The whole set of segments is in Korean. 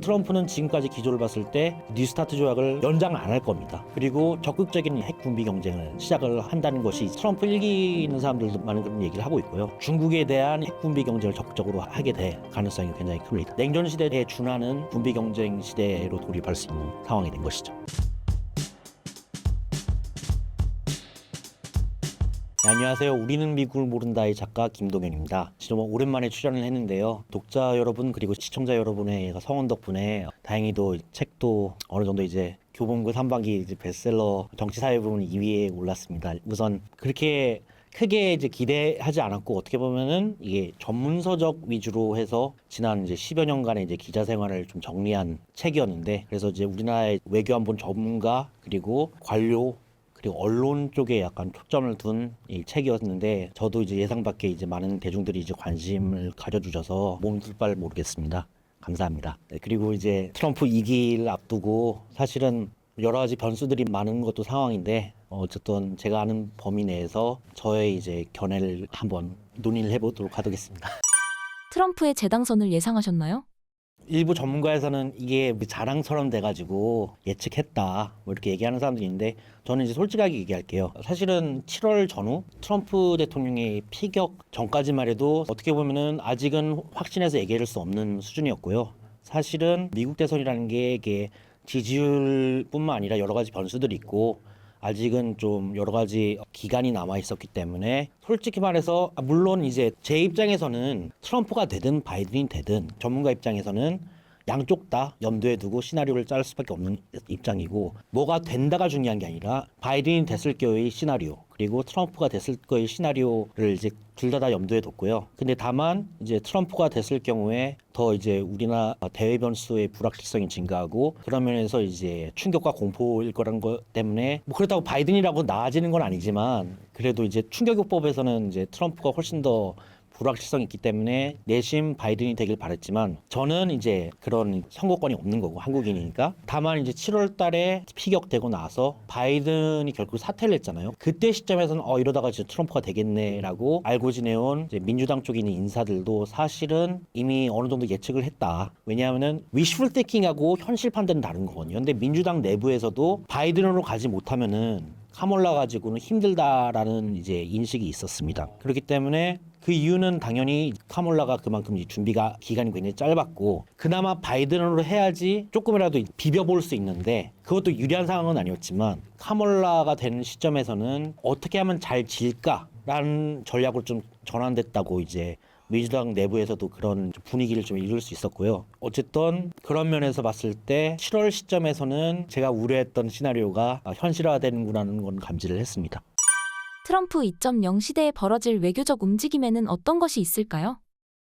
트럼프는 지금까지 기조를 봤을 때 뉴스타트 조약을 연장을 안 할 겁니다. 그리고 적극적인 핵 군비 경쟁을 시작을 한다는 것이 트럼프 일기는 사람들도 많은 그런 얘기를 하고 있고요. 중국에 대한 핵 군비 경쟁을 적극적으로 하게 될 가능성이 굉장히 큽니다. 냉전 시대에 준하는 군비 경쟁 시대로 돌입할 수 있는 상황이 된 것이죠. 안녕하세요. 우리는 미국을 모른다의 작가 김동현입니다. 정말 오랜만에 출연을 했는데요. 독자 여러분 그리고 시청자 여러분의 성원 덕분에 다행히도 책도 어느 정도 이제 교본급 3반기 이제 베스트셀러 정치사회 부분 2위에 올랐습니다. 우선 그렇게 크게 이제 기대하지 않았고 어떻게 보면은 이게 전문서적 위주로 해서 지난 이제 10여 년간의 이제 기자 생활을 좀 정리한 책이었는데 그래서 이제 우리나라의 외교안보 전문가 그리고 관료 그리고 언론 쪽에 약간 초점을 둔 이 책이었는데 저도 이제 예상 밖에 이제 많은 대중들이 이제 관심을 가져주셔서 몸둘 바를 모르겠습니다. 감사합니다. 네, 그리고 이제 트럼프 2기를 앞두고 사실은 여러 가지 변수들이 많은 것도 상황인데 어쨌든 제가 아는 범위 내에서 저의 이제 견해를 한번 논의를 해보도록 하겠습니다. 트럼프의 재당선을 예상하셨나요? 일부 전문가에서는 이게 자랑처럼 돼가지고 예측했다 뭐 이렇게 얘기하는 사람들이 있는데 저는 이제 솔직하게 얘기할게요. 사실은 7월 전후 트럼프 대통령의 피격 전까지만 해도 어떻게 보면은 아직은 확신해서 얘기할 수 없는 수준이었고요. 사실은 미국 대선이라는 게 이게 지지율뿐만 아니라 여러 가지 변수들이 있고 아직은 좀 여러 가지 기간이 남아 있었기 때문에 솔직히 말해서 물론 이제 제 입장에서는 트럼프가 되든 바이든이 되든 전문가 입장에서는 양쪽 다 염두에 두고 시나리오를 짤 수밖에 없는 입장이고 뭐가 된다가 중요한 게 아니라 바이든이 됐을 경우의 시나리오 그리고 트럼프가 됐을 거의 시나리오를 이제 둘 다 염두에 뒀고요. 근데 다만 이제 트럼프가 됐을 경우에 더 이제 우리나라 대외 변수의 불확실성이 증가하고 그런 면에서 이제 충격과 공포일 거란 것 때문에 뭐 그렇다고 바이든이라고 나아지는 건 아니지만 그래도 이제 충격요법에서는 이제 트럼프가 훨씬 더 불확실성이 있기 때문에 내심 바이든이 되길 바랬지만 저는 이제 그런 선거권이 없는 거고 한국인이니까 다만 이제 7월 달에 피격되고 나서 바이든이 결국 사퇴를 했잖아요. 그때 시점에서는 이러다가 이제 트럼프가 되겠네라고 알고 지내온 이제 민주당 쪽에 있는 인사들도 사실은 이미 어느 정도 예측을 했다. 왜냐하면은 wishful thinking하고 현실 판단은 다른 거거든요. 근데 민주당 내부에서도 바이든으로 가지 못하면은 카몰라 가지고는 힘들다라는 이제 인식이 있었습니다. 그렇기 때문에 그 이유는 당연히 카몰라가 그만큼 준비가 기간이 굉장히 짧았고 그나마 바이든으로 해야지 조금이라도 비벼볼 수 있는데 그것도 유리한 상황은 아니었지만 카몰라가 되는 시점에서는 어떻게 하면 잘 질까라는 전략으로 좀 전환됐다고 이제 민주당 내부에서도 그런 분위기를 좀 이룰 수 있었고요. 어쨌든 그런 면에서 봤을 때 7월 시점에서는 제가 우려했던 시나리오가 현실화되는구나는 건 감지를 했습니다. 트럼프 2.0 시대에 벌어질 외교적 움직임에는 어떤 것이 있을까요?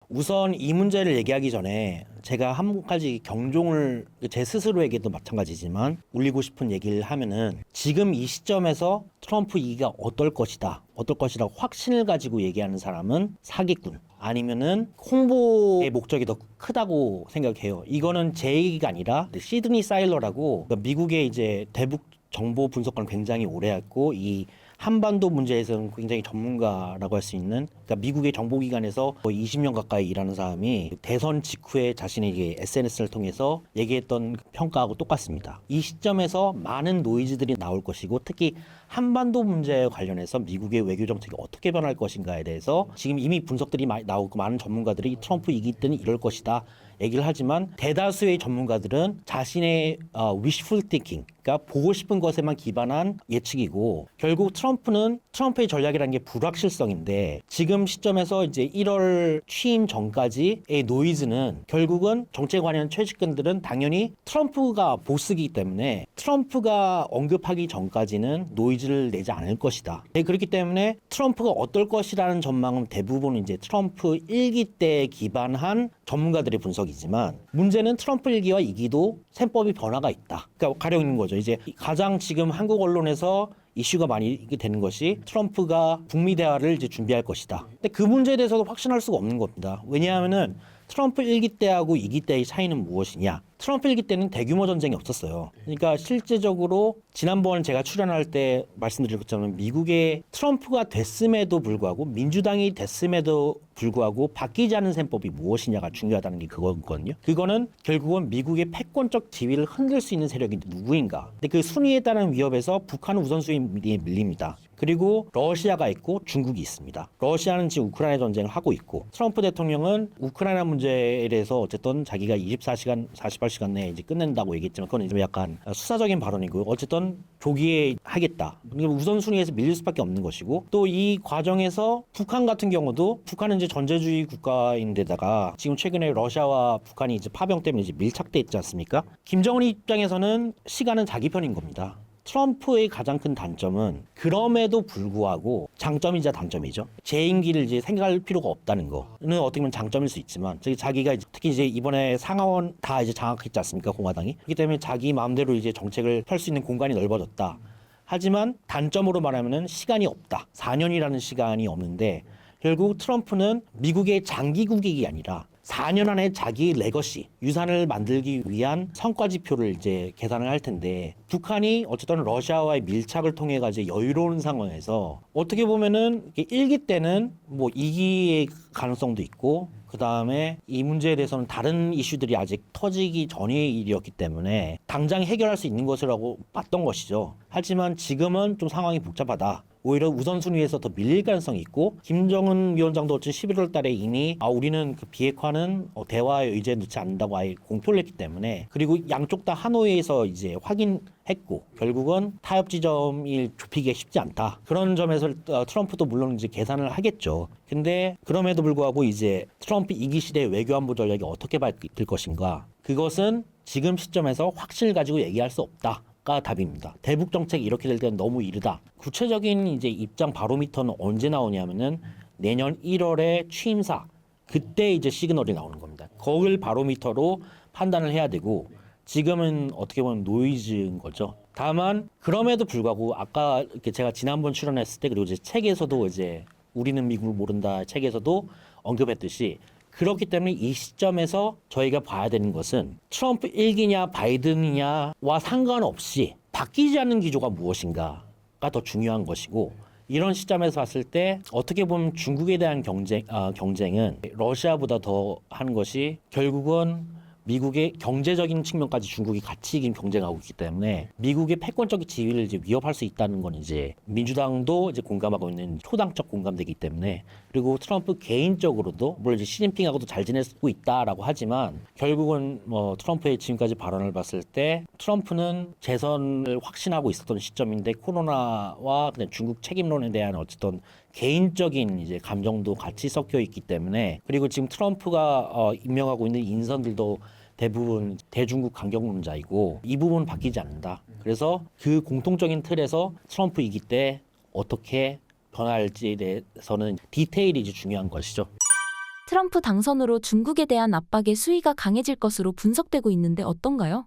우선 이 문제를 얘기하기 전에 제가 한 가지 경종을 제 스스로에게도 마찬가지지만 울리고 싶은 얘기를 하면은 지금 이 시점에서 트럼프 2기가 어떨 것이라고 확신을 가지고 얘기하는 사람은 사기꾼 아니면은 홍보의 목적이 더 크다고 생각해요. 이거는 제 얘기가 아니라 시드니 사일러라고 미국의 이제 대북 정보 분석관을 굉장히 오래 했고 이 한반도 문제에서는 굉장히 전문가라고 할 수 있는 그러니까 미국의 정보기관에서 거의 20년 가까이 일하는 사람이 대선 직후에 자신의 SNS를 통해서 얘기했던 평가하고 똑같습니다. 이 시점에서 많은 노이즈들이 나올 것이고 특히 한반도 문제에 관련해서 미국의 외교 정책이 어떻게 변할 것인가에 대해서 지금 이미 분석들이 많이 나오고 많은 전문가들이 트럼프 이기 때는 이럴 것이다 얘기를 하지만 대다수의 전문가들은 자신의 wishful thinking 그러니까 보고 싶은 것에만 기반한 예측이고 결국 트럼프의 전략이라는 게 불확실성인데 지금 시점에서 이제 1월 취임 전까지의 노이즈는 결국은 정책 관련 최측근들은 당연히 트럼프가 보스이기 때문에 트럼프가 언급하기 전까지는 노이즈를 내지 않을 것이다. 그렇기 때문에 트럼프가 어떨 것이라는 전망은 대부분 이제 트럼프 1기 때에 기반한 전문가들의 분석이지만 문제는 트럼프 1기와 2기도 셈법이 변화가 있다. 그러니까 가령 있는 거죠. 이제 가장 지금 한국 언론에서 이슈가 많이 되는 것이 트럼프가 북미 대화를 이제 준비할 것이다. 근데 그 문제에 대해서도 확신할 수가 없는 겁니다. 왜냐하면은 트럼프 1기 때하고 2기 때의 차이는 무엇이냐? 트럼프 일기 때는 대규모 전쟁이 없었어요. 그러니까 실제적으로 지난번 제가 출연할 때 말씀드린 것처럼 미국의 트럼프가 됐음에도 불구하고 민주당이 됐음에도 불구하고 바뀌지 않은 셈법이 무엇이냐가 중요하다는 게 그거거든요. 그거는 결국은 미국의 패권적 지위를 흔들 수 있는 세력이 누구인가. 근데 그 순위에 따른 위협에서 북한은 우선순위에 밀립니다. 그리고 러시아가 있고 중국이 있습니다. 러시아는 지금 우크라이나 전쟁을 하고 있고 트럼프 대통령은 우크라이나 문제에 대해서 어쨌든 자기가 24시간, 48시간 내에 이제 끝낸다고 얘기했지만 그건 좀 약간 수사적인 발언이고 어쨌든 조기에 하겠다. 그러니까 우선순위에서 밀릴 수밖에 없는 것이고 또 이 과정에서 북한 같은 경우도 북한은 이제 전제주의 국가인데다가 지금 최근에 러시아와 북한이 이제 파병 때문에 이제 밀착돼 있지 않습니까? 김정은 입장에서는 시간은 자기 편인 겁니다. 트럼프의 가장 큰 단점은 그럼에도 불구하고 장점이자 단점이죠. 재임기를 이제 생각할 필요가 없다는 거는 어떻게 보면 장점일 수 있지만 자기가 특히 이제 이번에 상하원 다 이제 장악했지 않습니까? 공화당이. 그렇기 때문에 자기 마음대로 이제 정책을 펼 수 있는 공간이 넓어졌다. 하지만 단점으로 말하면은 시간이 없다. 4년이라는 시간이 없는데 결국 트럼프는 미국의 장기 국익이 아니라 4년 안에 자기 레거시, 유산을 만들기 위한 성과 지표를 이제 계산을 할 텐데 북한이 어쨌든 러시아와의 밀착을 통해 가지고 여유로운 상황에서 어떻게 보면은 1기 때는 뭐 2기의 가능성도 있고 그다음에 이 문제에 대해서는 다른 이슈들이 아직 터지기 전의 일이었기 때문에 당장 해결할 수 있는 것이라고 봤던 것이죠. 하지만 지금은 좀 상황이 복잡하다. 오히려 우선순위에서 더 밀릴 가능성이 있고 김정은 위원장도 어쨌든 11월 달에 이미 우리는 그 비핵화는 대화의 의제에 넣지 않는다고 아예 공표를 했기 때문에 그리고 양쪽 다 하노이에서 이제 확인했고 결국은 타협 지점이 좁히기가 쉽지 않다. 그런 점에서 트럼프도 물론 이제 계산을 하겠죠. 근데 그럼에도 불구하고 이제 트럼프 2기 시대의 외교안보 전략이 어떻게 바뀔 것인가 그것은 지금 시점에서 확신을 가지고 얘기할 수 없다. 가 답입니다. 대북 정책이 이렇게 될 때는 너무 이르다. 구체적인 이제 입장 바로미터는 언제 나오냐면은 내년 1월에 취임사 그때 이제 시그널이 나오는 겁니다. 거길 바로미터로 판단을 해야 되고 지금은 어떻게 보면 노이즈인 거죠. 다만 그럼에도 불구하고 아까 이렇게 제가 지난번 출연했을 때 그리고 이제 책에서도 이제 우리는 미국을 모른다 책에서도 언급했듯이 그렇기 때문에 이 시점에서 저희가 봐야 되는 것은 트럼프 1기냐 바이든이냐와 상관없이 바뀌지 않는 기조가 무엇인가가 더 중요한 것이고 이런 시점에서 봤을 때 어떻게 보면 중국에 대한 경쟁은 러시아보다 더 하는 것이 결국은 미국의 경제적인 측면까지 중국이 같이 경쟁하고 있기 때문에 미국의 패권적 지위를 이제 위협할 수 있다는 건 이제 민주당도 이제 공감하고 있는 초당적 공감되기 때문에 그리고 트럼프 개인적으로도 물론 이제 시진핑하고도 잘 지내고 있다라고 하지만 결국은 뭐 트럼프의 지금까지 발언을 봤을 때 트럼프는 재선을 확신하고 있었던 시점인데 코로나와 그냥 중국 책임론에 대한 어쨌든 개인적인 이제 감정도 같이 섞여 있기 때문에 그리고 지금 트럼프가 임명하고 있는 인선들도 대부분 대중국 강경론자이고 이 부분은 바뀌지 않는다. 그래서 그 공통적인 틀에서 트럼프 이기 때 어떻게 변할지에 대해서는 디테일이 이제 중요한 것이죠. 트럼프 당선으로 중국에 대한 압박의 수위가 강해질 것으로 분석되고 있는데 어떤가요?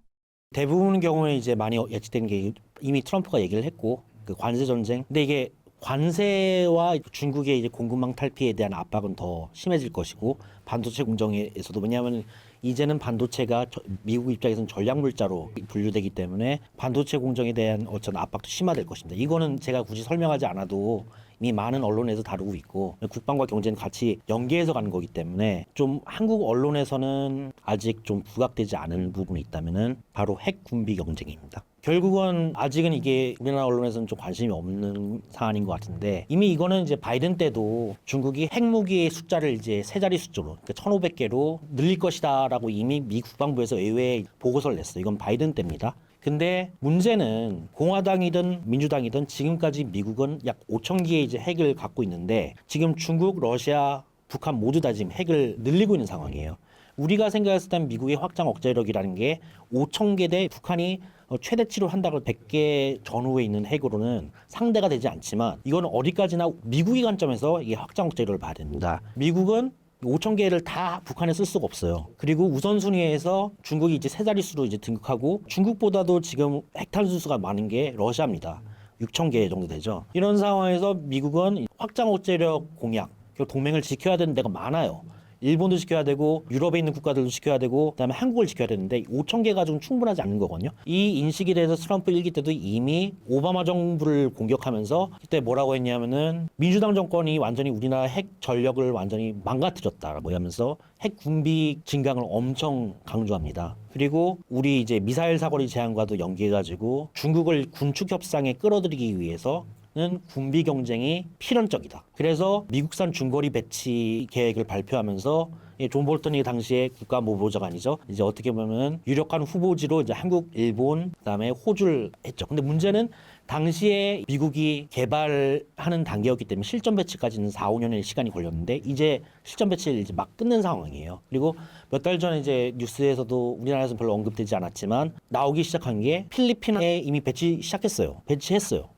대부분 경우에 이제 많이 예측된 게 이미 트럼프가 얘기를 했고 그 관세 전쟁. 근데 이게 관세와 중국의 이제 공급망 탈피에 대한 압박은 더 심해질 것이고 반도체 공정에서도 왜냐하면 이제는 반도체가 미국 입장에서는 전략물자로 분류되기 때문에 반도체 공정에 대한 어떤 압박도 심화될 것입니다. 이거는 제가 굳이 설명하지 않아도 이미 많은 언론에서 다루고 있고 국방과 경제는 같이 연계해서 가는 거기 때문에 좀 한국 언론에서는 아직 좀 부각되지 않은 부분이 있다면은 바로 핵 군비 경쟁입니다. 결국은 아직은 이게 우리나라 언론에서는 좀 관심이 없는 사안인 것 같은데 이미 이거는 이제 바이든 때도 중국이 핵무기의 숫자를 이제 세 자리 숫자로 그러니까 1,500개로 늘릴 것이다라고 이미 미 국방부에서 의회에 보고서를 냈어요. 이건 바이든 때입니다. 근데 문제는 공화당이든 민주당이든 지금까지 미국은 약 5,000개의 이제 핵을 갖고 있는데 지금 중국, 러시아, 북한 모두 다 지금 핵을 늘리고 있는 상황이에요. 우리가 생각했을 땐 미국의 확장 억제력이라는 게 5,000개 대 북한이 최대치로 한다고 100개 전후에 있는 핵으로는 상대가 되지 않지만 이거는 어디까지나 미국의 관점에서 이게 확장 억제력을 봐야 됩니다. 미국은 5,000개를 다 북한에 쓸 수가 없어요. 그리고 우선순위에서 중국이 이제 세 자릿수로 이제 등극하고 중국보다도 지금 핵탄수수가 많은 게 러시아입니다. 6,000개 정도 되죠. 이런 상황에서 미국은 확장 억제력 공약, 동맹을 지켜야 되는 데가 많아요. 일본도 지켜야 되고 유럽에 있는 국가들도 지켜야 되고 그다음에 한국을 지켜야 되는데 5천 개 가지고는 충분하지 않는 거거든요. 이 인식에 대해서 트럼프 1기 때도 이미 오바마 정부를 공격하면서 그때 뭐라고 했냐면은 민주당 정권이 완전히 우리나라 핵 전력을 완전히 망가뜨렸다라고 하면서 핵 군비 증강을 엄청 강조합니다. 그리고 우리 이제 미사일 사거리 제한과도 연계해가지고 중국을 군축 협상에 끌어들이기 위해서는 군비 경쟁이 필연적이다. 그래서 미국산 중거리 배치 계획을 발표하면서 존 볼턴이 당시에 국가모보장관이죠. 이제 어떻게 보면 유력한 후보지로 이제 한국, 일본, 그다음에 호주를 했죠. 근데 문제는 당시에 미국이 개발하는 단계였기 때문에 실전 배치까지는 4, 5년의 시간이 걸렸는데 이제 실전 배치를 이제 막 끝낸 상황이에요. 그리고 몇 달 전에 이제 뉴스에서도 우리나라에서는 별로 언급되지 않았지만 나오기 시작한 게 필리핀에 이미 배치했어요.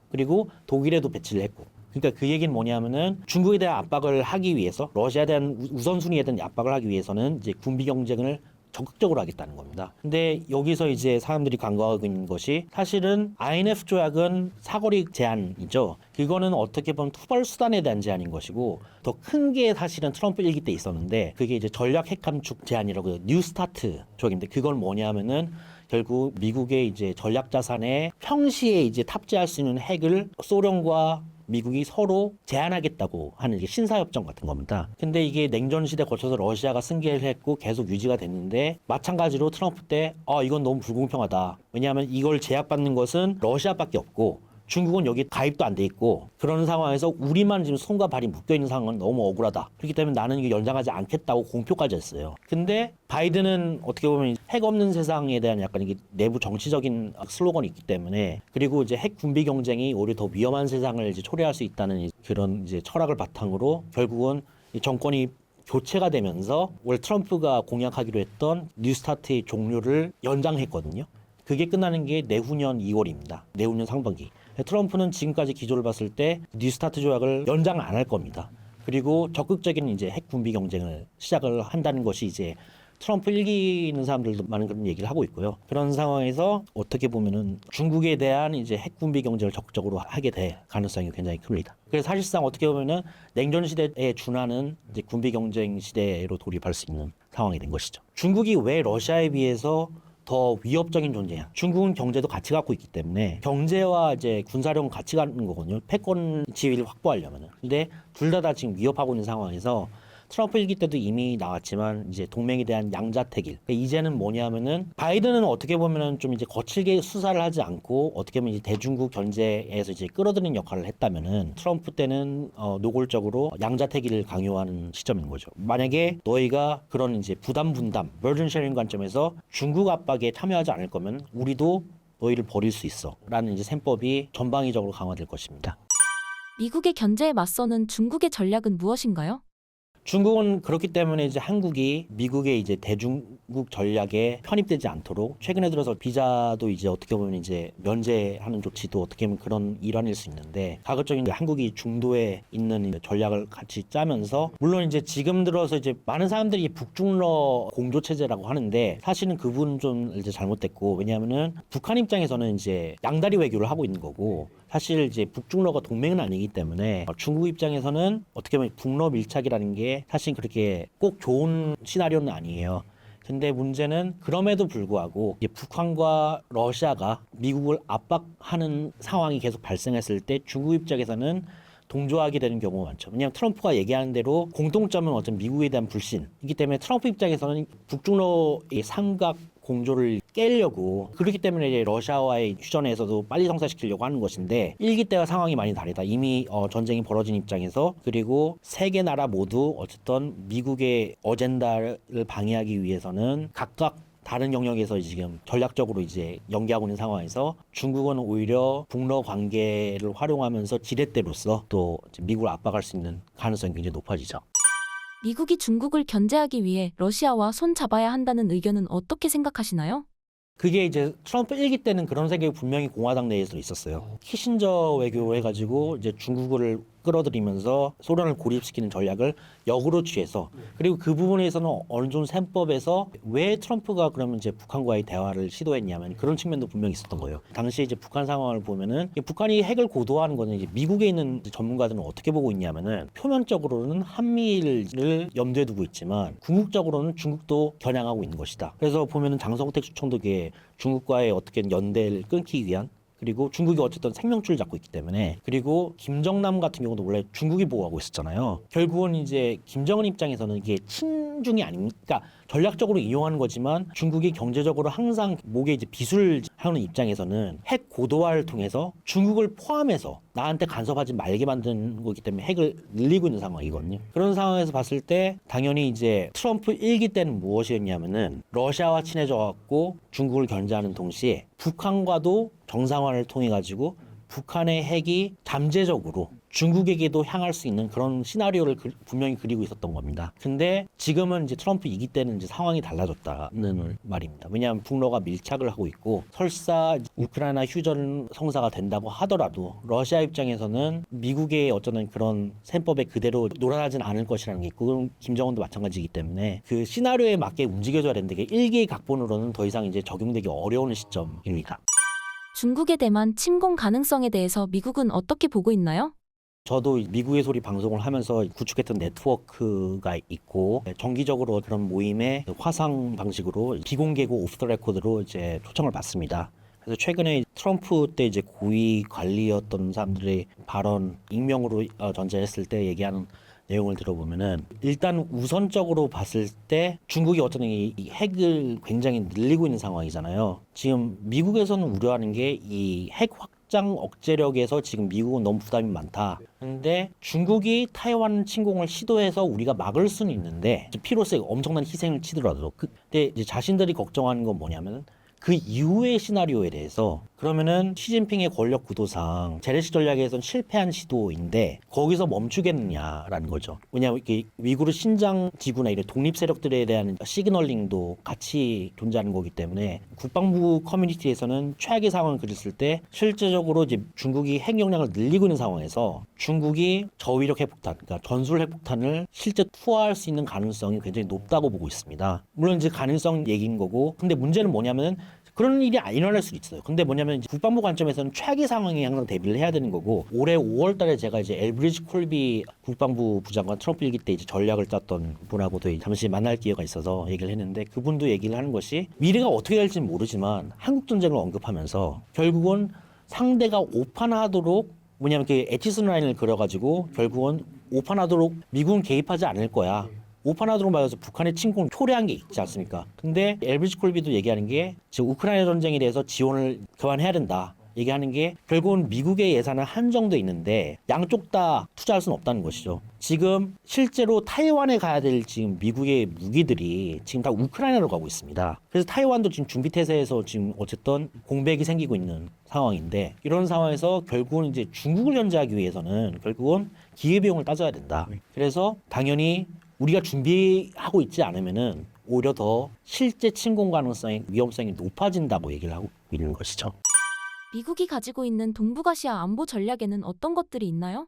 그리고 독일에도 배치를 했고. 그러니까 그 얘기는 뭐냐면은 중국에 대한 압박을 하기 위해서 러시아에 대한 우선순위에 대한 압박을 하기 위해서는 이제 군비 경쟁을 적극적으로 하겠다는 겁니다. 근데 여기서 이제 사람들이 간과하고 있는 것이 사실은 INF 조약은 사거리 제한이죠. 그거는 어떻게 보면 투발 수단에 대한 제한인 것이고 더 큰 게 사실은 트럼프 1기 때 있었는데 그게 이제 전략 핵 감축 제한이라고 뉴 스타트 조약인데 그건 뭐냐면은 결국 미국의 이제 전략 자산에 평시에 이제 탑재할 수 있는 핵을 소련과 미국이 서로 제한하겠다고 하는 이게 신사협정 같은 겁니다. 근데 이게 냉전 시대 거쳐서 러시아가 승계를 했고 계속 유지가 됐는데 마찬가지로 트럼프 때 이건 너무 불공평하다. 왜냐하면 이걸 제약받는 것은 러시아밖에 없고 중국은 여기 가입도 안 돼 있고 그러는 상황에서 우리만 지금 손과 발이 묶여 있는 상황은 너무 억울하다. 그렇기 때문에 나는 이거 연장하지 않겠다고 공표까지 했어요. 근데 바이든은 어떻게 보면 핵 없는 세상에 대한 약간 이게 내부 정치적인 슬로건이 있기 때문에 그리고 이제 핵 군비 경쟁이 오히려 더 위험한 세상을 이제 초래할 수 있다는 그런 이제 철학을 바탕으로 결국은 이 정권이 교체가 되면서 원래 트럼프가 공약하기로 했던 뉴스타트의 종료를 연장했거든요. 그게 끝나는 게 내후년 2월입니다. 내후년 상반기. 트럼프는 지금까지 기조를 봤을 때 뉴스타트 조약을 연장 안 할 겁니다. 그리고 적극적인 이제 핵 군비 경쟁을 시작을 한다는 것이 이제 트럼프 1기 있는 사람들도 많은 그런 얘기를 하고 있고요. 그런 상황에서 어떻게 보면은 중국에 대한 이제 핵 군비 경쟁을 적극적으로 하게 될 가능성이 굉장히 큽니다. 그래서 사실상 어떻게 보면은 냉전 시대에 준하는 이제 군비 경쟁 시대로 돌입할 수 있는 상황이 된 것이죠. 중국이 왜 러시아에 비해서 더 위협적인 존재야. 중국은 경제도 같이 갖고 있기 때문에 경제와 이제 군사력은 같이 가는 거거든요. 패권 지위를 확보하려면은. 근데 둘 다 지금 위협하고 있는 상황에서 트럼프 1기 때도 이미 나왔지만 이제 동맹에 대한 양자택일. 그러니까 이제는 뭐냐면은 바이든은 어떻게 보면은 좀 이제 거칠게 수사를 하지 않고 어떻게 보면 이제 대중국 견제에서 이제 끌어들이는 역할을 했다면은 트럼프 때는 노골적으로 양자택일을 강요하는 시점인 거죠. 만약에 너희가 그런 이제 부담 분담, 버든 쉐링 관점에서 중국 압박에 참여하지 않을 거면 우리도 너희를 버릴 수 있어라는 이제 셈법이 전방위적으로 강화될 것입니다. 미국의 견제에 맞서는 중국의 전략은 무엇인가요? 중국은 그렇기 때문에 이제 한국이 미국의 이제 대중국 전략에 편입되지 않도록 최근에 들어서 비자도 이제 어떻게 보면 이제 면제하는 조치도 어떻게 보면 그런 일환일 수 있는데 가급적인 한국이 중도에 있는 전략을 같이 짜면서 물론 이제 지금 들어서 이제 많은 사람들이 북중러 공조 체제라고 하는데 사실은 그 부분은 좀 이제 잘못됐고 왜냐하면은 북한 입장에서는 이제 양다리 외교를 하고 있는 거고 사실 이제 북중러가 동맹은 아니기 때문에 중국 입장에서는 어떻게 보면 북러 밀착이라는 게 사실 그렇게 꼭 좋은 시나리오는 아니에요. 근데 문제는 그럼에도 불구하고 이제 북한과 러시아가 미국을 압박하는 상황이 계속 발생했을 때 중국 입장에서는 동조하게 되는 경우가 많죠. 왜냐하면 트럼프가 얘기하는 대로 공통점은 어떤 미국에 대한 불신이기 때문에 트럼프 입장에서는 북중러의 삼각 공조를 깨려고 그렇기 때문에 이제 러시아와의 휴전에서도 빨리 성사시키려고 하는 것인데 1기 때와 상황이 많이 다르다. 이미 전쟁이 벌어진 입장에서 그리고 세 개 나라 모두 어쨌든 미국의 어젠다를 방해하기 위해서는 각각 다른 영역에서 지금 전략적으로 이제 연계하고 있는 상황에서 중국은 오히려 북러 관계를 활용하면서 지렛대로서 또 미국을 압박할 수 있는 가능성이 굉장히 높아지죠. 미국이 중국을 견제하기 위해 러시아와 손 잡아야 한다는 의견은 어떻게 생각하시나요? 그게 이제 트럼프 1기 때는 그런 생각이 분명히 공화당 내에서 있었어요. 키신저 외교 해가지고 이제 중국을 끌어들이면서 소련을 고립시키는 전략을 역으로 취해서 그리고 그 부분에서는 어느 정도 셈법에서 왜 트럼프가 그러면 이제 북한과의 대화를 시도했냐면 그런 측면도 분명히 있었던 거예요. 당시에 이제 북한 상황을 보면은 북한이 핵을 고도화하는 거는 이제 미국에 있는 전문가들은 어떻게 보고 있냐면은 표면적으로는 한미를 염두에 두고 있지만 궁극적으로는 중국도 겨냥하고 있는 것이다. 그래서 보면은 장성택 주총독이 중국과의 어떻게 연대를 끊기 위한 그리고 중국이 어쨌든 생명줄을 잡고 있기 때문에 그리고 김정남 같은 경우도 원래 중국이 보호하고 있었잖아요. 결국은 이제 김정은 입장에서는 이게 친중이 아닙니까? 그러니까 전략적으로 이용하는 거지만 중국이 경제적으로 항상 목에 이제 비술하는 입장에서는 핵 고도화를 통해서 중국을 포함해서 나한테 간섭하지 말게 만드는 거기 때문에 핵을 늘리고 있는 상황이거든요. 그런 상황에서 봤을 때 당연히 이제 트럼프 1기 때는 무엇이었냐면은 러시아와 친해져 갖고 중국을 견제하는 동시에 북한과도 정상화를 통해 가지고 북한의 핵이 잠재적으로 중국에게도 향할 수 있는 그런 시나리오를 분명히 그리고 있었던 겁니다. 근데 지금은 이제 트럼프 2기 때는 이제 상황이 달라졌다는 말입니다. 왜냐하면 북러가 밀착을 하고 있고 설사 우크라이나 휴전 성사가 된다고 하더라도 러시아 입장에서는 미국의 어쩌면 그런 셈법에 그대로 놀아나진 않을 것이라는 게 있고 그럼 김정은도 마찬가지이기 때문에 그 시나리오에 맞게 움직여줘야 되는데 이게 1기의 각본으로는 더 이상 이제 적용되기 어려운 시점입니다. 중국의 대만 침공 가능성에 대해서 미국은 어떻게 보고 있나요? 저도 미국의 소리 방송을 하면서 구축했던 네트워크가 있고 정기적으로 그런 모임에 화상 방식으로 비공개고 오프 더 레코드로 이제 초청을 받습니다. 그래서 최근에 트럼프 때 이제 고위 관리였던 사람들의 발언 익명으로 전달했을 때 얘기하는 내용을 들어보면은 일단 우선적으로 봤을 때 중국이 어쩌면 이 핵을 굉장히 늘리고 있는 상황이잖아요. 지금 미국에서는 우려하는 게 이 핵 확장 억제력에서 지금 미국은 너무 부담이 많다. 근데 중국이 타이완 침공을 시도해서 우리가 막을 수는 있는데 필요성에 엄청난 희생을 치더라도 그때 이제 자신들이 걱정하는 건 뭐냐면 그 이후의 시나리오에 대해서 그러면은 시진핑의 권력 구도상 재래식 전략에선 실패한 시도인데 거기서 멈추겠느냐라는 거죠. 왜냐하면 이게 위구르 신장 지구나 이런 독립 세력들에 대한 시그널링도 같이 존재하는 거기 때문에 국방부 커뮤니티에서는 최악의 상황을 그렸을 때 실제적으로 이제 중국이 핵 역량을 늘리고 있는 상황에서 중국이 저위력 핵폭탄, 그러니까 전술 핵폭탄을 실제 투하할 수 있는 가능성이 굉장히 높다고 보고 있습니다. 물론 이제 가능성 얘기인 거고, 근데 문제는 뭐냐면은 그런 일이 안 일어날 수도 있어요. 근데 뭐냐면 이제 국방부 관점에서는 최악의 상황에 항상 대비를 해야 되는 거고 올해 5월달에 제가 이제 엘브리지 콜비 국방부 부장관 트럼프 일기 때 이제 전략을 짰던 분하고도 잠시 만날 기회가 있어서 얘기를 했는데 그분도 얘기를 하는 것이 미래가 어떻게 될지는 모르지만 한국 전쟁을 언급하면서 결국은 상대가 오판하도록 뭐냐면 그 에치슨 라인을 그려가지고 결국은 오판하도록 미국은 개입하지 않을 거야. 오판하도록 말해서 북한의 침공을 초래한 게 있지 않습니까? 근데 엘브리지 콜비도 얘기하는 게 지금 우크라이나 전쟁에 대해서 지원을 교환해야 된다. 얘기하는 게 결국은 미국의 예산은 한정돼 있는데 양쪽 다 투자할 수는 없다는 것이죠. 지금 실제로 타이완에 가야 될 지금 미국의 무기들이 지금 다 우크라이나로 가고 있습니다. 그래서 타이완도 지금 준비 태세에서 지금 어쨌든 공백이 생기고 있는 상황인데 이런 상황에서 결국은 이제 중국을 견제하기 위해서는 결국은 기회비용을 따져야 된다. 그래서 당연히 우리가 준비하고 있지 않으면은 오히려 더 실제 침공 가능성의 위험성이 높아진다고 얘기를 하고 있는 것이죠. 미국이 가지고 있는 동북아시아 안보 전략에는 어떤 것들이 있나요?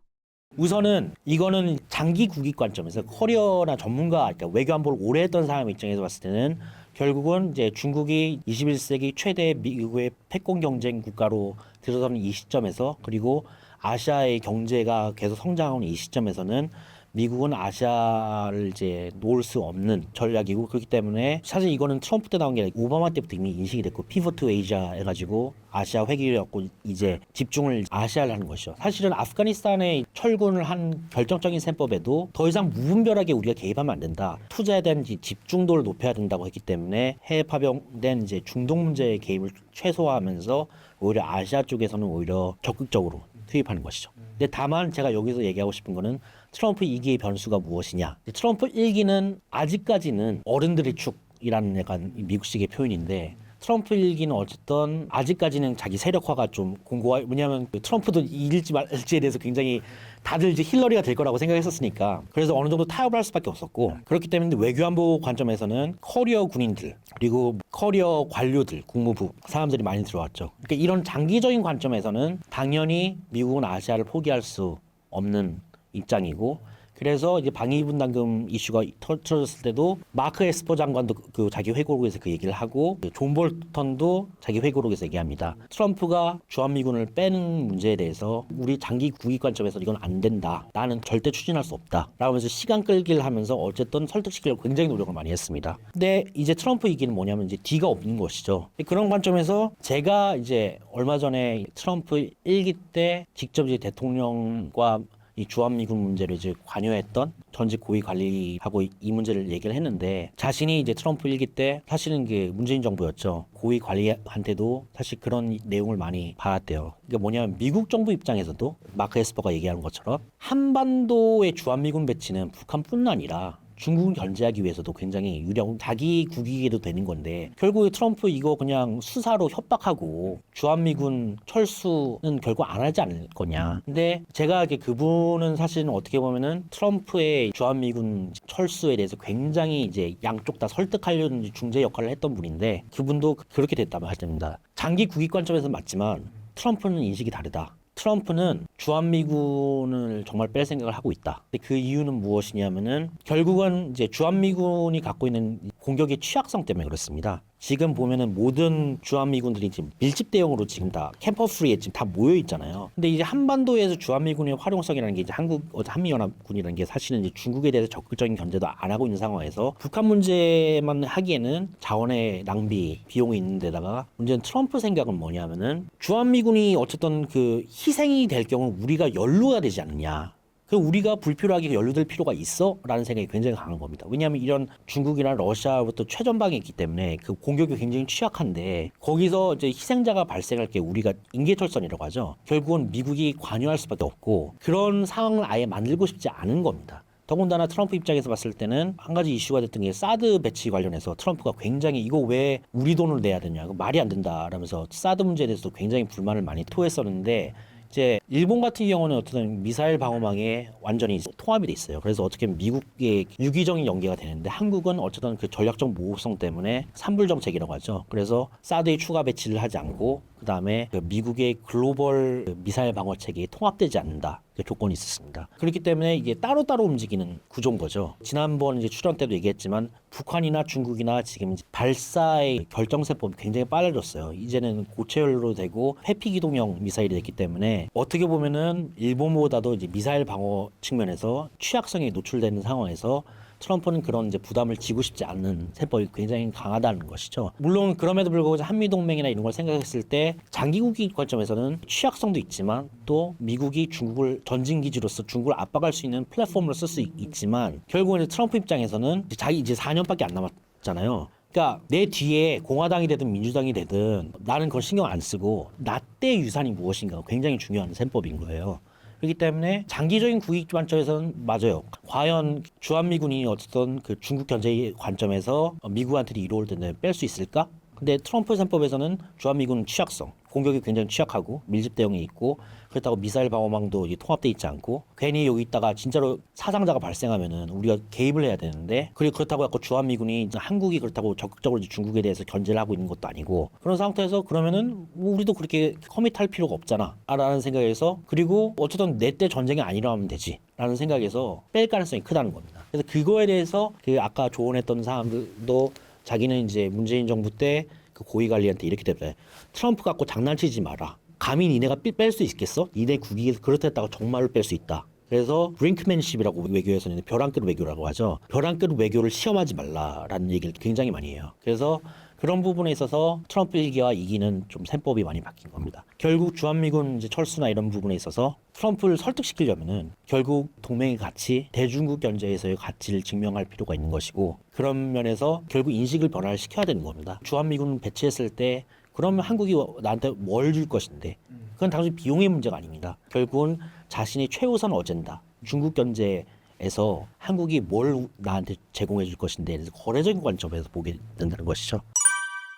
우선은 이거는 장기 국익 관점에서 커리어나 전문가, 그러니까 외교 안보를 오래 했던 사람 입장에서 봤을 때는 결국은 이제 중국이 21세기 최대 미국의 패권 경쟁 국가로 들어서는 이 시점에서 그리고 아시아의 경제가 계속 성장하는 이 시점에서는 미국은 아시아를 이제 놓을 수 없는 전략이고 그렇기 때문에 사실 이거는 트럼프 때 나온 게 아니라 오바마 때부터 이미 인식이 됐고 피벗 투 에이지아 해가지고 아시아 회귀였고 이제 집중을 아시아를 하는 것이죠. 사실은 아프가니스탄에 철군을 한 결정적인 셈법에도 더 이상 무분별하게 우리가 개입하면 안 된다. 투자에 대한 집중도를 높여야 된다고 했기 때문에 해외 파병된 이제 중동 문제의 개입을 최소화하면서 오히려 아시아 쪽에서는 오히려 적극적으로 투입하는 것이죠. 근데 다만 제가 여기서 얘기하고 싶은 거는 트럼프 2기의 변수가 무엇이냐. 트럼프 1기는 아직까지는 어른들의 축이라는 약간 미국식의 표현인데 트럼프 1기는 어쨌든 아직까지는 자기 세력화가 좀 공고하. 왜냐하면 트럼프도 이길지 말지에 대해서 굉장히 다들 이제 힐러리가 될 거라고 생각했었으니까 그래서 어느 정도 타협을 할 수밖에 없었고 그렇기 때문에 외교안보 관점에서는 커리어 군인들 그리고 커리어 관료들 국무부 사람들이 많이 들어왔죠. 그러니까 이런 장기적인 관점에서는 당연히 미국은 아시아를 포기할 수 없는 입장이고, 그래서 이제 방위분담금 이슈가 터졌을 때도 마크 에스퍼 장관도 그 자기 회고록에서 그 얘기를 하고, 존 볼턴도 자기 회고록에서 얘기합니다. 트럼프가 주한미군을 빼는 문제에 대해서 우리 장기 국익 관점에서 이건 안 된다. 나는 절대 추진할 수 없다. 라면서 시간 끌기를 하면서 어쨌든 설득시키려고 굉장히 노력을 많이 했습니다. 근데 이제 트럼프 얘기는 뭐냐면 이제 뒤가 없는 것이죠. 그런 관점에서 제가 이제 얼마 전에 트럼프 1기 때 직접 이제 대통령과 이 주한미군 문제를 이제 관여했던 전직 고위 관리하고 이 문제를 얘기를 했는데, 자신이 이제 트럼프 1기 때 사실은 그 문재인 정부였죠. 고위 관리한테도 사실 그런 내용을 많이 받았대요. 그러니까 뭐냐면 미국 정부 입장에서도 마크 에스퍼가 얘기하는 것처럼 한반도의 주한미군 배치는 북한뿐 아니라 중국을 견제하기 위해서도 굉장히 유리하고 자기 국익에도 되는 건데, 결국에 트럼프 이거 그냥 수사로 협박하고 주한미군 철수는 결국 안 하지 않을 거냐. 근데 제가 이렇게 그분은 사실은 어떻게 보면은 트럼프의 주한미군 철수에 대해서 굉장히 이제 양쪽 다 설득하려는 중재 역할을 했던 분인데, 그분도 그렇게 됐다면 하십니다. 장기 국익 관점에서 맞지만 트럼프는 인식이 다르다. 트럼프는 주한미군을 정말 뺄 생각을 하고 있다. 근데 그 이유는 무엇이냐면은 결국은 이제 주한미군이 갖고 있는 공격의 취약성 때문에 그렇습니다. 지금 보면은 모든 주한미군들이 지금 밀집 대응으로 지금 다 캠퍼 프리에 지금 다 모여 있잖아요. 근데 이제 한반도에서 주한미군의 활용성이라는 게 이제 한미연합군이라는 게 사실은 이제 중국에 대해서 적극적인 견제도 안 하고 있는 상황에서 북한 문제만 하기에는 자원의 낭비, 비용이 있는 데다가 문제는 트럼프 생각은 뭐냐면은 주한미군이 어쨌든 그 희생이 될 경우 우리가 연루가 되지 않느냐. 그 우리가 불필요하게 연루될 필요가 있어? 라는 생각이 굉장히 강한 겁니다. 왜냐하면 이런 중국이나 러시아부터 최전방에 있기 때문에 그 공격이 굉장히 취약한데, 거기서 이제 희생자가 발생할 게 우리가 인계철선이라고 하죠. 결국은 미국이 관여할 수밖에 없고, 그런 상황을 아예 만들고 싶지 않은 겁니다. 더군다나 트럼프 입장에서 봤을 때는 한 가지 이슈가 됐던 게 사드 배치 관련해서 트럼프가 굉장히 이거 왜 우리 돈을 내야 되냐, 말이 안 된다라면서 사드 문제에 대해서도 굉장히 불만을 많이 토했었는데, 이제 일본 같은 경우는 어떤 미사일 방어망에 완전히 통합이 돼 있어요. 그래서 어떻게 보면 미국의 유기적인 연계가 되는데, 한국은 어쨌든 그 전략적 모호성 때문에 산불 정책이라고 하죠. 그래서 사드의 추가 배치를 하지 않고, 그 다음에 그 미국의 글로벌 미사일 방어 체계에 통합되지 않는다. 그 조건이 있었습니다. 그렇기 때문에 이게 따로따로 움직이는 구조인 거죠. 지난번 이제 출연 때도 얘기했지만 북한이나 중국이나 지금 이제 발사의 결정세법이 굉장히 빨라졌어요. 이제는 고체연료로 되고 회피 기동형 미사일이 됐기 때문에 어떻게 보면은 일본보다도 이제 미사일 방어 측면에서 취약성에 노출되는 상황에서 트럼프는 그런 이제 부담을 지고 싶지 않는 세법이 굉장히 강하다는 것이죠. 물론 그럼에도 불구하고 한미 동맹이나 이런 걸 생각했을 때 장기국익 관점에서는 취약성도 있지만, 또 미국이 중국을 전진 기지로서 중국을 압박할 수 있는 플랫폼으로 쓸 수 있지만, 결국은 트럼프 입장에서는 자기 이제 4년밖에 안 남았잖아요. 그러니까 내 뒤에 공화당이 되든 민주당이 되든 나는 그걸 신경 안 쓰고 나 때 유산이 무엇인가 굉장히 중요한 셈법인 거예요. 그렇기 때문에 장기적인 국익 관점에서는 맞아요. 과연 주한미군이 어쨌든 그 중국 견제 관점에서 미국한테 이로울 텐데 뺄 수 있을까? 근데 트럼프 셈법에서는 주한미군 취약성, 공격이 굉장히 취약하고 밀집 대응이 있고, 그렇다고 미사일 방어망도 이제 통합돼 있지 않고, 괜히 여기 있다가 진짜로 사상자가 발생하면은 우리가 개입을 해야 되는데, 그리고 그렇다고 해서 주한미군이 이제 한국이 그렇다고 적극적으로 이제 중국에 대해서 견제를 하고 있는 것도 아니고, 그런 상태에서 그러면은 뭐 우리도 그렇게 커밋할 필요가 없잖아 라는 생각에서, 그리고 어쨌든 내 때 전쟁이 안 일어나면 되지 라는 생각에서 뺄 가능성이 크다는 겁니다. 그래서 그거에 대해서 그 아까 조언했던 사람들도 자기는 이제 문재인 정부 때 그 고위 관리한테 이렇게 됐다. 트럼프 갖고 장난치지 마라. 감히 니네가 뺄 수 있겠어? 니네 국익에서 그렇다 했다가 정말로 뺄 수 있다. 그래서 브링크맨십이라고 외교에서는 벼랑끝 외교라고 하죠. 벼랑끝 외교를 시험하지 말라라는 얘기를 굉장히 많이 해요. 그래서 그런 부분에 있어서 트럼프 1기와 2기는 좀 셈법이 많이 바뀐 겁니다. 결국 주한미군 이제 철수나 이런 부분에 있어서 트럼프를 설득시키려면은 결국 동맹의 가치, 대중국 견제에서의 가치를 증명할 필요가 있는 것이고, 그런 면에서 결국 인식을 변화를 시켜야 되는 겁니다. 주한미군 배치했을 때 그러면 한국이 나한테 뭘 줄 것인데, 그건 단순히 비용의 문제가 아닙니다. 결국은 자신의 최우선 어젠다, 중국 견제에서 한국이 뭘 나한테 제공해 줄 것인데, 거래적인 관점에서 보게 된다는 것이죠.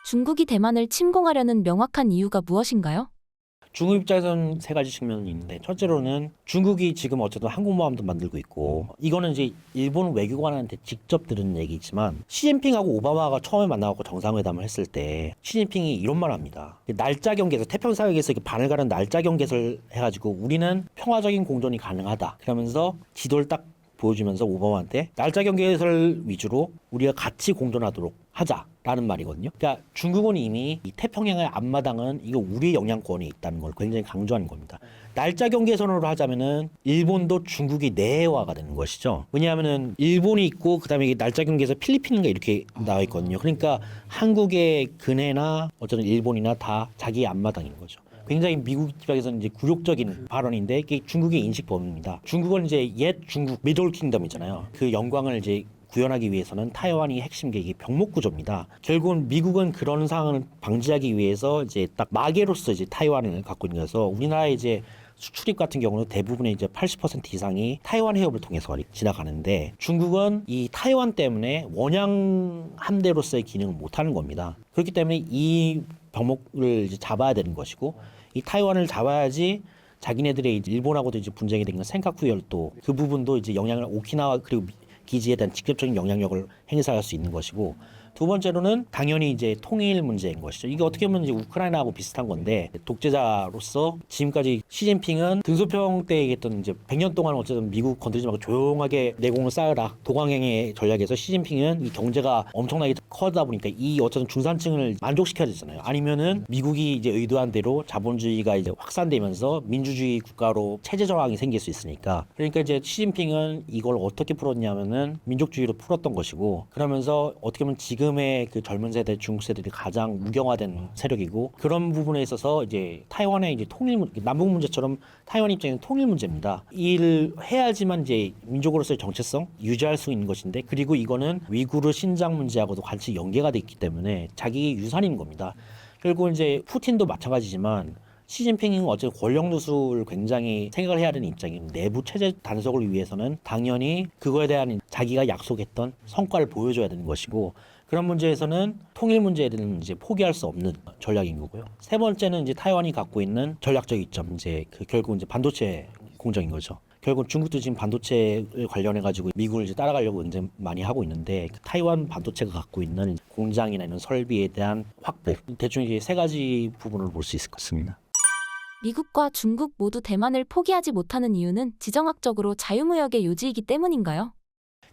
중국이 대만을 침공하려는 명확한 이유가 무엇인가요? 중국 입장에서는 세 가지 측면이 있는데 첫째로는 중국이 지금 어쨌든 항공모함도 만들고 있고 이거는 이제 일본 외교관한테 직접 들은 얘기지만 시진핑하고 오바마가 처음에 만나고 정상회담을 했을 때 시진핑이 이런 말 합니다. 날짜 경계에서 태평사역에서 이렇게 반을 가른 날짜 경계를 해가지고 우리는 평화적인 공존이 가능하다. 그러면서 지도를 딱 보여주면서 오바마한테 날짜 경계설 위주로 우리가 같이 공존하도록 하자라는 말이거든요. 그러니까 중국은 이미 이 태평양의 앞마당은 이거 우리의 영향권에 있다는 걸 굉장히 강조하는 겁니다. 날짜 경계선으로 하자면은 일본도 중국이 내화가 되는 것이죠. 왜냐하면은 일본이 있고 그다음에 이게 날짜 경계에서 필리핀인가 이렇게 나와 있거든요. 그러니까 한국의 근해나 어쨌든 일본이나 다 자기의 앞마당인 거죠. 굉장히 미국 입장에서는 이제 굴욕적인 발언인데 이게 중국의 인식 범위입니다. 중국은 이제 옛 중국 미들 킹덤이잖아요. 그 영광을 이제 구현하기 위해서는 타이완이 핵심 계획이 병목 구조입니다. 결국은 미국은 그런 상황을 방지하기 위해서 이제 딱 마개로서 이제 타이완을 갖고 있는 거여서 우리나라의 이제 수출입 같은 경우는 대부분의 이제 80% 이상이 타이완 해협을 통해서 지나가는데 중국은 이 타이완 때문에 원양 함대로서의 기능을 못 하는 겁니다. 그렇기 때문에 이 병목을 이제 잡아야 되는 것이고 이 타이완을 잡아야지 자기네들의 이제 일본하고도 이제 분쟁이 된 센카쿠 열도 그 부분도 이제 영향을 오키나와 그리고 기지에 대한 직접적인 영향력을 행사할 수 있는 것이고 두 번째로는 당연히 이제 통일 문제인 것이죠. 이게 어떻게 보면 이제 우크라이나하고 비슷한 건데 독재자로서 지금까지 시진핑은 등소평 때 얘기했던 이제 100년 동안 어쨌든 미국 건드리지 말고 조용하게 내공을 쌓으라 도강행의 전략에서 시진핑은 이 경제가 엄청나게 커다 보니까 이 어쨌든 중산층을 만족시켜야 되잖아요. 아니면은 미국이 이제 의도한 대로 자본주의가 이제 확산되면서 민주주의 국가로 체제 저항이 생길 수 있으니까 그러니까 이제 시진핑은 이걸 어떻게 풀었냐면은 민족주의로 풀었던 것이고 그러면서 어떻게 보면 지금의 그 젊은 세대 중국 세대들이 가장 무경화된 세력이고 그런 부분에 있어서 이제 타이완의 이제 남북 문제처럼 타이완 입장에는 통일 문제입니다. 이 일을 해야지만 이제 민족으로서의 정체성 유지할 수 있는 것인데 그리고 이거는 위구르 신장 문제하고도 같이 연계가 돼 있기 때문에 자기 유산인 겁니다. 결국 이제 푸틴도 마찬가지지만 시진핑은 어쨌든 권력 누수를 굉장히 생각을 해야 되는 입장이고 내부 체제 단속을 위해서는 당연히 그거에 대한 자기가 약속했던 성과를 보여줘야 되는 것이고 그런 문제에서는 통일 문제에 대한 이제 포기할 수 없는 전략인 거고요. 세 번째는 이제 타이완이 갖고 있는 전략적 이점 이제 결국 이제 반도체 공정인 거죠. 결국 중국도 지금 반도체를 관련해 가지고 미국을 이제 따라가려고 이제 많이 하고 있는데 그 타이완 반도체가 갖고 있는 공장이나 이런 설비에 대한 확보 대충 이제 세 가지 부분을 볼 수 있을 것 같습니다. 미국과 중국 모두 대만을 포기하지 못하는 이유는 지정학적으로 자유무역의 요지이기 때문인가요?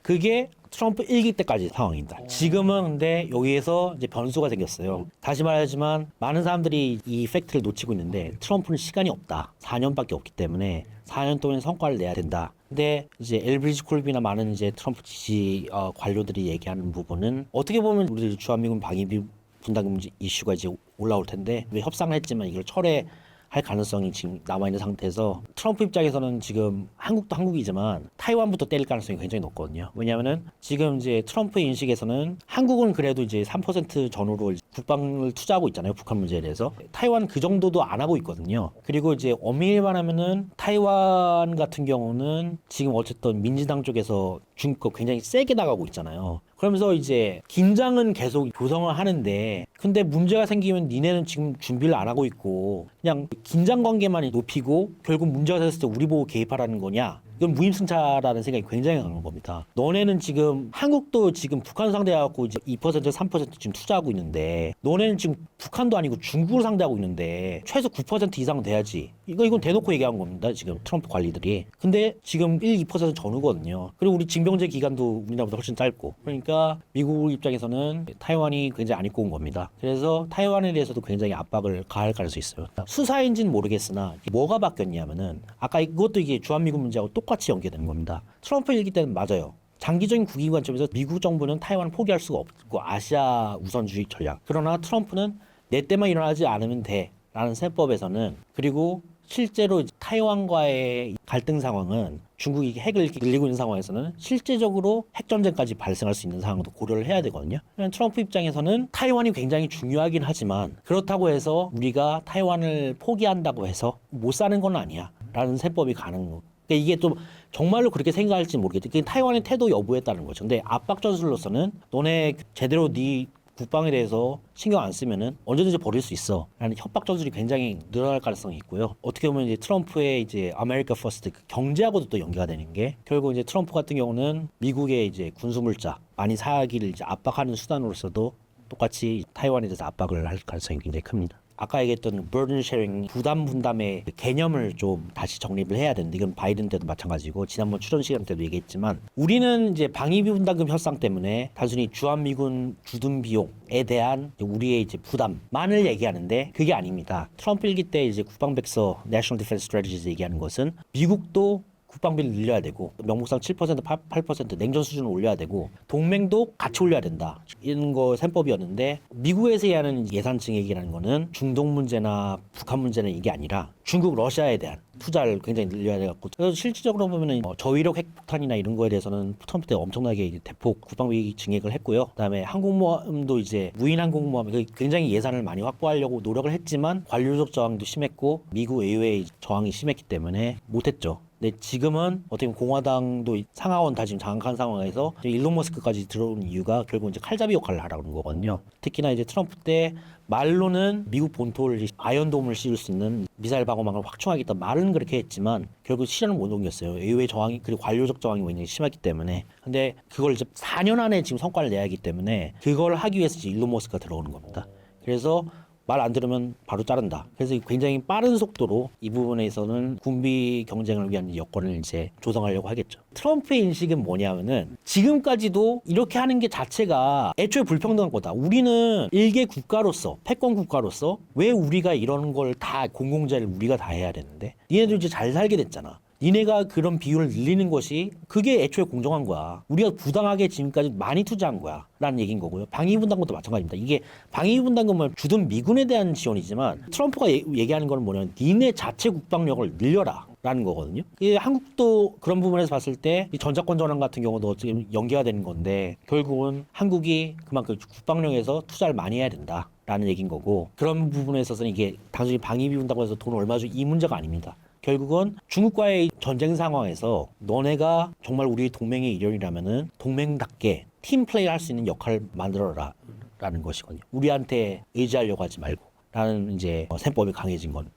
그게 트럼프 1기 때까지 상황입니다. 지금은 근데 여기에서 이제 변수가 생겼어요. 다시 말하지만 많은 사람들이 이 팩트를 놓치고 있는데 트럼프는 시간이 없다. 4년밖에 없기 때문에 4년 동안 성과를 내야 된다. 근데 이제 엘브리지 콜비나 많은 이제 트럼프 지지 관료들이 얘기하는 부분은 어떻게 보면 우리 주한미군 방위비 분담금 이슈가 이제 올라올 텐데 왜 협상을 했지만 이걸 철회할 가능성이 지금 남아있는 상태에서 트럼프 입장에서는 지금 한국도 한국이지만 타이완부터 때릴 가능성이 굉장히 높거든요. 왜냐하면은 지금 이제 트럼프의 인식에서는 한국은 그래도 이제 3% 전후로 국방을 투자하고 있잖아요. 북한 문제에 대해서. 타이완 그 정도도 안 하고 있거든요. 그리고 이제 엄밀히 말하면은 타이완 같은 경우는 지금 어쨌든 민주당 쪽에서 중국 굉장히 세게 나가고 있잖아요. 그러면서 이제 긴장은 계속 조성을 하는데 근데 문제가 생기면 니네는 지금 준비를 안 하고 있고 그냥 긴장 관계만 높이고 결국 문제가 됐을 때 우리 보고 개입하라는 거냐? 이건 무임승차라는 생각이 굉장히 강한 겁니다. 너네는 지금 한국도 지금 북한 상대하고 이제 2% 3% 지금 투자하고 있는데 너네는 지금 북한도 아니고 중국을 상대하고 있는데 최소 9% 이상 돼야지. 이건 대놓고 얘기한 겁니다. 지금 트럼프 관리들이. 근데 지금 1, 2% 전후거든요. 그리고 우리 징병제 기간도 우리나라보다 훨씬 짧고. 그러니까 미국 입장에서는 타이완이 굉장히 안 입고 온 겁니다. 그래서 타이완에 대해서도 굉장히 압박을 가할 가능성이 있어요. 수사인지는 모르겠으나 뭐가 바뀌었냐면은 아까 이것도 이게 주한미군 문제하고 똑같이 연계되는 겁니다. 트럼프 일기 때는 맞아요. 장기적인 국익 관점에서 미국 정부는 타이완을 포기할 수가 없고 아시아 우선주의 전략. 그러나 트럼프는 내 때만 일어나지 않으면 돼 라는 세법에서는 그리고 실제로 타이완과의 갈등 상황은 중국이 핵을 늘리고 있는 상황에서는 실제적으로 핵전쟁까지 발생할 수 있는 상황도 고려를 해야 되거든요. 트럼프 입장에서는 타이완이 굉장히 중요하긴 하지만 그렇다고 해서 우리가 타이완을 포기한다고 해서 못 사는 건 아니야 라는 세법이 가는 거. 그러니까 이게 좀 정말로 그렇게 생각할지 모르겠지. 그게 타이완의 태도 여부에 따른 거죠. 근데 압박 전술로서는 너네 제대로 네 국방에 대해서 신경 안 쓰면은 언제든지 버릴 수 있어 라는 협박 전술이 굉장히 늘어날 가능성이 있고요. 어떻게 보면 이제 트럼프의 이제 아메리카 퍼스트 경제하고도 또 연계가 되는 게 결국 이제 트럼프 같은 경우는 미국의 이제 군수물자 많이 사기를 이제 압박하는 수단으로서도 똑같이 타이완에 대해서 압박을 할 가능성이 굉장히 큽니다. 아까 얘기했던 burden sharing, 부담 분담의 개념을 좀 다시 정립을 해야 되는데 이건 바이든 때도 마찬가지고 지난번 출연 시간 때도 얘기했지만 우리는 이제 방위비 분담금 협상 때문에 단순히 주한미군 주둔 비용에 대한 우리의 이제 부담만을 얘기하는데 그게 아닙니다. 트럼프 일기 때 이제 국방백서 National Defense Strategies 얘기하는 것은 미국도 국방비를 늘려야 되고 명목상 7% 8% 냉전 수준을 올려야 되고 동맹도 같이 올려야 된다. 이런 거 셈법이었는데 미국에서 하는 예산 증액이라는 거는 중동 문제나 북한 문제는 이게 아니라 중국, 러시아에 대한 투자를 굉장히 늘려야 돼갖고 그래서 실질적으로 보면은 저위력 핵폭탄이나 이런 거에 대해서는 트럼프 때 엄청나게 이제 대폭 국방비 증액을 했고요. 그다음에 항공모함도 이제 무인 항공모함 굉장히 예산을 많이 확보하려고 노력을 했지만 관료적 저항도 심했고 미국 의회의 저항이 심했기 때문에 못했죠. 근데 지금은 어떻게 보면 공화당도 상하원 다 지금 장악한 상황에서 일론 머스크까지 들어온 이유가 결국 이제 칼잡이 역할을 하라는 거거든요. 특히나 이제 트럼프 때 말로는 미국 본토를 아이언돔을 씌울 수 있는 미사일 방어망을 확충하겠다 말은 그렇게 했지만 결국 실현을 못 옮겼어요. 의회 저항이 그리고 관료적 저항이 굉장히 심했기 때문에. 근데 그걸 이제 4년 안에 지금 성과를 내야 하기 때문에 그걸 하기 위해서 이제 일론 머스크가 들어오는 겁니다. 그래서 말 안 들으면 바로 자른다. 그래서 굉장히 빠른 속도로 이 부분에서는 군비 경쟁을 위한 여건을 이제 조성하려고 하겠죠. 트럼프의 인식은 뭐냐면은 지금까지도 이렇게 하는 게 자체가 애초에 불평등한 거다. 우리는 일개 국가로서 패권 국가로서 왜 우리가 이런 걸 다 공공재를 우리가 다 해야 되는데 니네들 이제 잘 살게 됐잖아. 니네가 그런 비율을 늘리는 것이 그게 애초에 공정한 거야. 우리가 부당하게 지금까지 많이 투자한 거야 라는 얘기인 거고요. 방위분담금도 마찬가지입니다. 이게 방위분담금은 주둔 미군에 대한 지원이지만 트럼프가 얘기하는 건 뭐냐면 니네 자체 국방력을 늘려라 라는 거거든요. 한국도 그런 부분에서 봤을 때 전자권 전환 같은 경우도 지금 연계가 되는 건데 결국은 한국이 그만큼 국방력에서 투자를 많이 해야 된다 라는 얘기인 거고 그런 부분에 있어서는 이게 단순히 방위비 분다고 해서 돈 얼마 주 이 문제가 아닙니다. 결국은 중국과의 전쟁 상황에서 너네가 정말 우리 동맹의 일원이라면은 동맹답게 팀 플레이 할 수 있는 역할을 만들어라 라는 것이거든요. 우리한테 의지하려고 하지 말고 라는 이제 셈법이 강해진 건